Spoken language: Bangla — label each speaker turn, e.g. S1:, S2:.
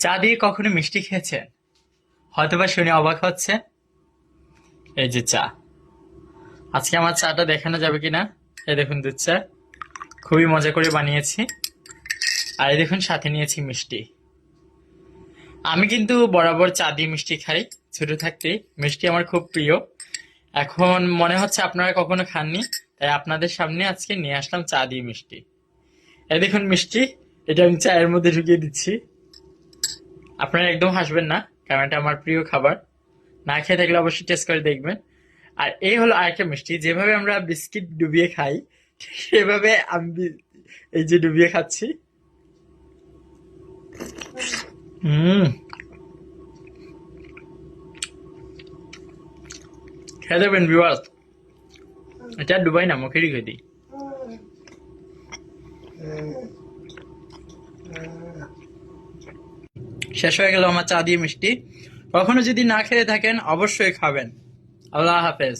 S1: চা দিয়ে কখনো মিষ্টি খেয়েছেন? হয়তোবা শুনে অবাক হচ্ছে। এই যে চা। আজকে আমার চাটা দেখানো যাবে কিনা? এই দেখুন দুধ চা, খুবই মজা করে বানিয়েছি। আর এই দেখুন সাথে নিয়েছি মিষ্টি। আমি কিন্তু বরাবর চা দিয়ে মিষ্টি খাই। ছোট থাকতে মিষ্টি আমার খুব প্রিয়। এখন মনে হচ্ছে আপনারা কখনো খাননি, তাই আপনাদের সামনে আজকে নিয়ে আসলাম চা দিয়ে মিষ্টি। এই দেখুন মিষ্টি, এটা আমি চায়ের মধ্যে ঢুকিয়ে দিচ্ছি। আপনারা একদম হাসবেন না, কারণ এটা আমার প্রিয় খাবার। না খেয়ে থাকলে অবশ্যই টেস্ট করে দেখবেন। আর এই হলো আরেকটা মিষ্টি, যেভাবে আমরা বিস্কিট ডুবিয়ে খাই ঠিক সেভাবে আমি এই যে ডুবিয়ে খাচ্ছি। হুম, খেয়ে দেবেন ভিউয়ার্স। এটা ডুবাই না, মুখে রেখে দিই। শেষ হয়ে গেল আমার চা দিয়ে মিষ্টি। কখনো যদি না খেয়ে থাকেন অবশ্যই খাবেন। আল্লাহ হাফেজ।